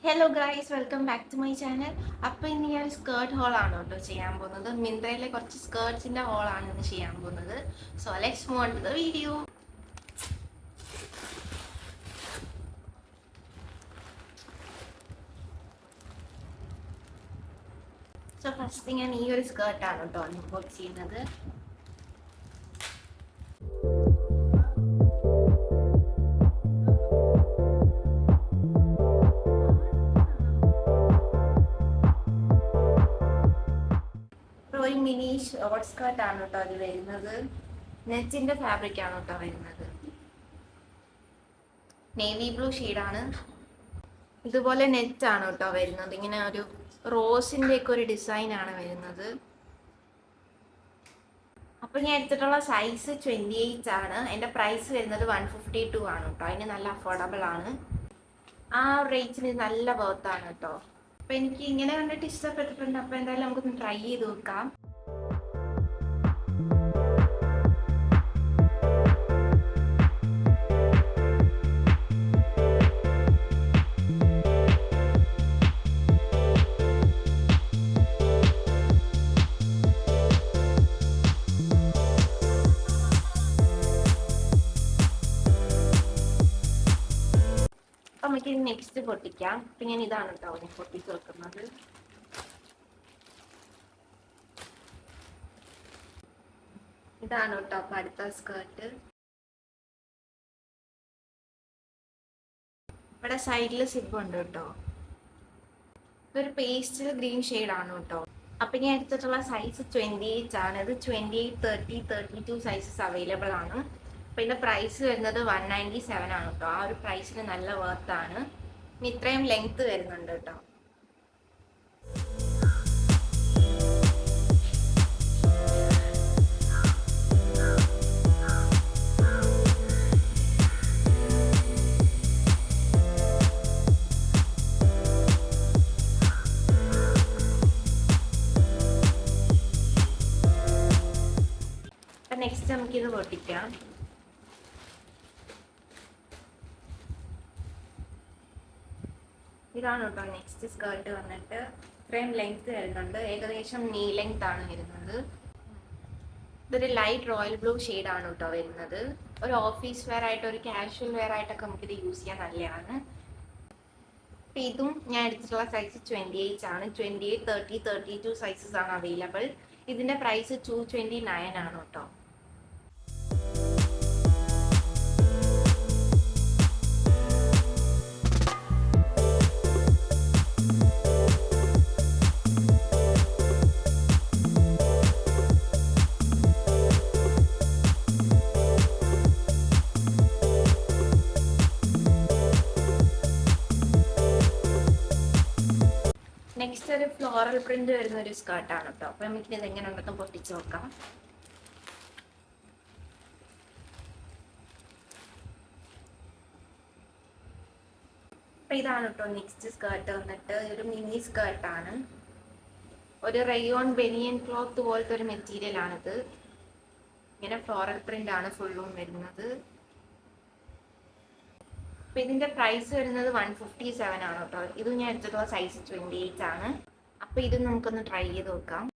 Hello guys, welcome back to my channel. അപ്പോൾ ഇന്ന് ഞാൻ സ്കേർട്ട് ഹോളാണ് കേട്ടോ ചെയ്യാൻ പോകുന്നത്. മിന്ത്രയിലെ കുറച്ച് സ്കേർട്സിൻ്റെ ഹോളാണ് ഇന്ന് ചെയ്യാൻ പോകുന്നത്. So let's move on to the video. So first ഞാൻ ഈ ഒരു സ്കേർട്ടാണ് കേട്ടോ അൺബോക്സ് ചെയ്യുന്നത്. ഒരു മിനി ഷോർട്ട് സ്കേർട്ടാണ് കേട്ടോ അത് വരുന്നത്. നെറ്റിൻ്റെ ഫാബ്രിക്കാണ് കേട്ടോ വരുന്നത്. നേവി ബ്ലൂ ഷെയ്ഡാണ്. ഇതുപോലെ നെറ്റാണ് കേട്ടോ വരുന്നത്. ഇങ്ങനെ ഒരു റോസിൻ്റെ ഒക്കെ ഒരു ഡിസൈനാണ് വരുന്നത്. അപ്പോൾ ഞാൻ എടുത്തിട്ടുള്ള സൈസ് 28 ആണ്. എൻ്റെ പ്രൈസ് വരുന്നത് 152 ആണ് കേട്ടോ. അതിന് നല്ല അഫോർഡബിൾ ആണ്. ആ റേറ്റിന് നല്ല വർത്താണ് കേട്ടോ. അപ്പോൾ എനിക്ക് ഇങ്ങനെ കണ്ടിട്ട് ഇഷ്ടപ്പെട്ടിട്ടുണ്ട്. അപ്പോൾ എന്തായാലും നമുക്കൊന്ന് ട്രൈ ചെയ്ത് നോക്കാം. അപ്പം നമുക്ക് നെക്സ്റ്റ് പൊട്ടിക്കാം. അപ്പം ഞാൻ ഇതാണ് കേട്ടോ ഞാൻ പൊട്ടിച്ച് വെക്കുന്നത്. ഇതാണ് കേട്ടോ അപ്പം അടുത്ത സ്കേർട്ട്. ഇവിടെ സൈഡിൽ സിബ് ഉണ്ട് കേട്ടോ. ഇതൊരു പേസ്റ്റൽ ഗ്രീൻ ഷെയ്ഡാണ് കേട്ടോ. അപ്പം ഞാൻ എടുത്തിട്ടുള്ള സൈസ് 28 ആണ്. ഇത് 28, 30, 32 സൈസസ് അവൈലബിൾ ആണ്. അപ്പം ഇതിൻ്റെ പ്രൈസ് വരുന്നത് 197 ആണ് കേട്ടോ. ആ ഒരു പ്രൈസിന് നല്ല വർത്താണ്. ഇനി ഇത്രയും ലെങ്ത് വരുന്നുണ്ട് കേട്ടോ. നെക്സ്റ്റ് നമുക്കിത് പൊട്ടിക്കാം. ഇതാണ് കേട്ടോ നെക്സ്റ്റ് സ്കേർട്ട് വന്നിട്ട്. ഇത്രയും ലെങ്ത് വരുന്നുണ്ട്. ഏകദേശം നീ ലെങ്ത് ആണ് വരുന്നത്. ഇതൊരു ലൈറ്റ് റോയൽ ബ്ലൂ ഷെയ്ഡാണ് കേട്ടോ വരുന്നത്. ഒരു ഓഫീസ് വെയർ ആയിട്ട് ഒരു കാഷ്വൽ വെയർ ആയിട്ടൊക്കെ നമുക്കിത് യൂസ് ചെയ്യാൻ നല്ലതാണ്. അപ്പം ഇതും ഞാൻ എടുത്തിട്ടുള്ള സൈസ് 28 ആണ്. 28, 30, 32 സൈസസ് ആണ് അവൈലബിൾ. ഇതിൻ്റെ പ്രൈസ് 229 ആണ് കേട്ടോ. നെക്സ്റ്റ് ഒരു ഫ്ലോറൽ പ്രിന്റ് വരുന്ന ഒരു സ്കേർട്ടാണ് കേട്ടോ. അപ്പം നമുക്കിത് എങ്ങനെ ഉണ്ടെന്ന് പൊട്ടിച്ച് നോക്കാം. അപ്പം ഇതാണ് കേട്ടോ നെക്സ്റ്റ് സ്കേർട്ട് വന്നിട്ട്. ഒരു മിനി സ്കേർട്ടാണ്. ഒരു റയോൺ ബെനിയൻ ക്ലോത്ത് പോലത്തെ ഒരു മെറ്റീരിയൽ ആണിത്. ഇങ്ങനെ ഫ്ലോറൽ പ്രിന്റ് ആണ് ഫുള്ളും വരുന്നത്. അപ്പം ഇതിൻ്റെ പ്രൈസ് വരുന്നത് 157 ആണ് കേട്ടോ. ഇത് ഞാൻ എടുത്തിട്ടുള്ള സൈസ് 28 ആണ്. അപ്പോൾ ഇത് നമുക്കൊന്ന് ട്രൈ ചെയ്ത് നോക്കാം.